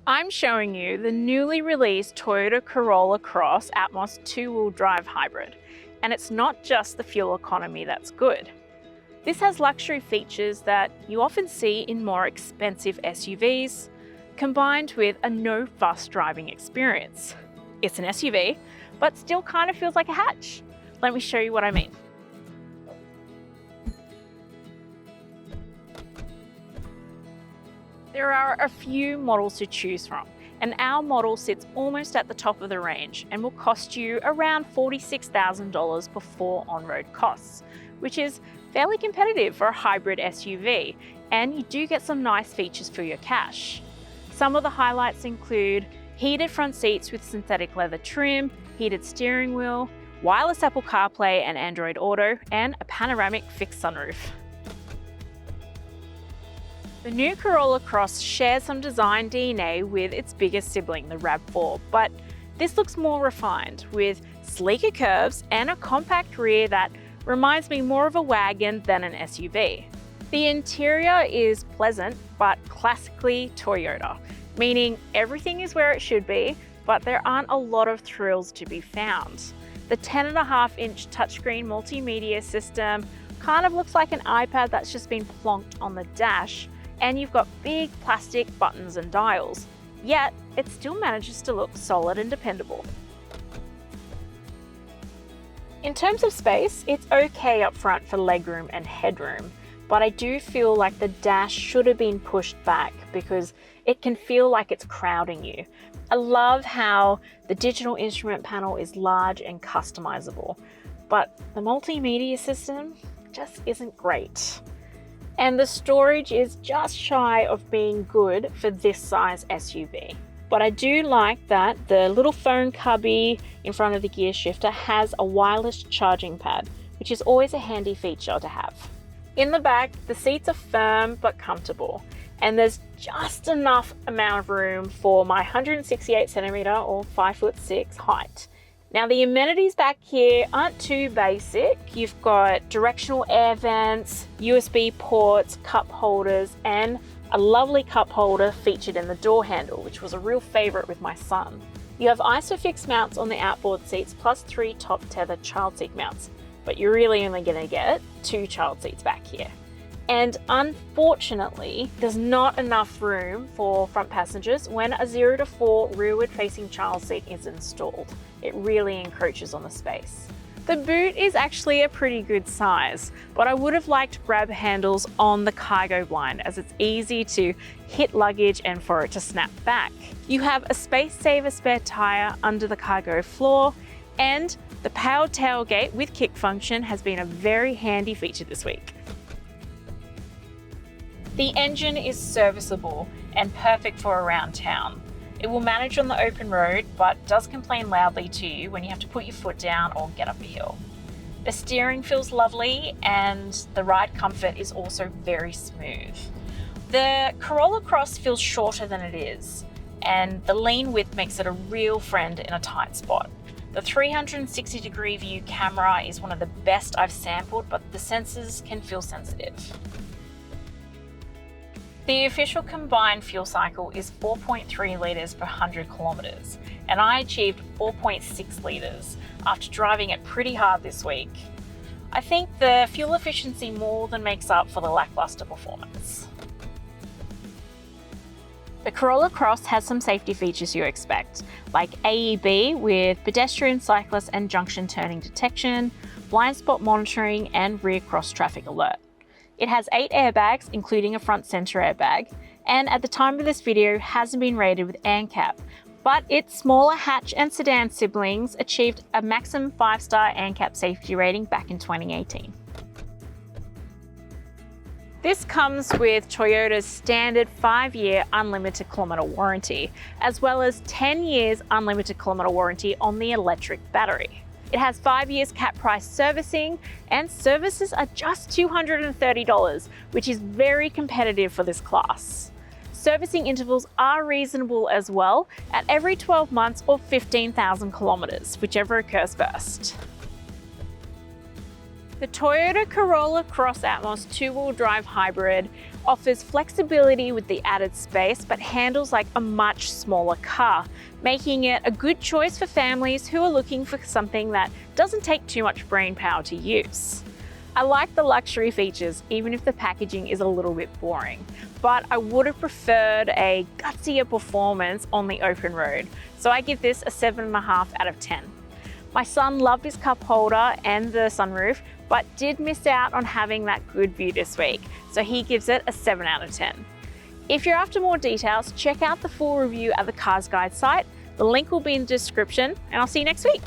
I'm showing you the newly released Toyota Corolla Cross Atmos two-wheel drive hybrid. And it's not just the fuel economy that's good. This has luxury features that you often see in more expensive SUVs, combined with a no-fuss driving experience. It's an SUV, but still kind of feels like a hatch. Let me show you what I mean. There are a few models to choose from, and our model sits almost at the top of the range and will cost you around $46,000 before on-road costs, which is fairly competitive for a hybrid SUV, and you do get some nice features for your cash. Some of the highlights include heated front seats with synthetic leather trim, heated steering wheel, wireless Apple CarPlay and Android Auto, and a panoramic fixed sunroof. The new Corolla Cross shares some design DNA with its biggest sibling, the RAV4, but this looks more refined, with sleeker curves and a compact rear that reminds me more of a wagon than an SUV. The interior is pleasant, but classically Toyota, meaning everything is where it should be, but there aren't a lot of thrills to be found. The 10.5-inch touchscreen multimedia system kind of looks like an iPad that's just been plonked on the dash, and you've got big plastic buttons and dials, yet it still manages to look solid and dependable. In terms of space, it's okay up front for legroom and headroom, but I do feel like the dash should have been pushed back because it can feel like it's crowding you. I love how the digital instrument panel is large and customizable, but the multimedia system just isn't great. And the storage is just shy of being good for this size SUV. But I do like that the little phone cubby in front of the gear shifter has a wireless charging pad, which is always a handy feature to have. In the back, the seats are firm but comfortable, and there's just enough amount of room for my 168 centimeter or 5'6" height. Now the amenities back here aren't too basic. You've got directional air vents, USB ports, cup holders, and a lovely cup holder featured in the door handle, which was a real favorite with my son. You have ISOFIX mounts on the outboard seats plus 3 top tethered child seat mounts, but you're really only going to get 2 child seats back here. And unfortunately, there's not enough room for front passengers when a 0 to 4 rearward facing child seat is installed. It really encroaches on the space. The boot is actually a pretty good size, but I would have liked grab handles on the cargo blind as it's easy to hit luggage and for it to snap back. You have a space saver spare tire under the cargo floor, and the powered tailgate with kick function has been a very handy feature this week. The engine is serviceable and perfect for around town. It will manage on the open road, but does complain loudly to you when you have to put your foot down or get up a hill. The steering feels lovely and the ride comfort is also very smooth. The Corolla Cross feels shorter than it is, and the lean width makes it a real friend in a tight spot. The 360-degree view camera is one of the best I've sampled, but the sensors can feel sensitive. The official combined fuel cycle is 4.3 litres per 100 kilometres, and I achieved 4.6 litres after driving it pretty hard this week. I think the fuel efficiency more than makes up for the lackluster performance. The Corolla Cross has some safety features you expect, like AEB with pedestrian, cyclist and junction turning detection, blind spot monitoring and rear cross traffic alert. It has 8 airbags, including a front center airbag, and at the time of this video hasn't been rated with ANCAP, but its smaller hatch and sedan siblings achieved a maximum 5-star ANCAP safety rating back in 2018. This comes with Toyota's standard 5-year unlimited kilometer warranty, as well as 10 years unlimited kilometer warranty on the electric battery. It has 5 years cap price servicing, and services are just $230, which is very competitive for this class. Servicing intervals are reasonable as well, at every 12 months or 15,000 kilometers, whichever occurs first. The Toyota Corolla Cross Atmos two-wheel drive hybrid offers flexibility with the added space, but handles like a much smaller car, making it a good choice for families who are looking for something that doesn't take too much brain power to use. I like the luxury features, even if the packaging is a little bit boring, but I would have preferred a gutsier performance on the open road, so I give this a 7.5 out of 10. My son loved his cup holder and the sunroof, but did miss out on having that good view this week, so he gives it a 7 out of 10. If you're after more details, check out the full review at the CarsGuide site. The link will be in the description, and I'll see you next week.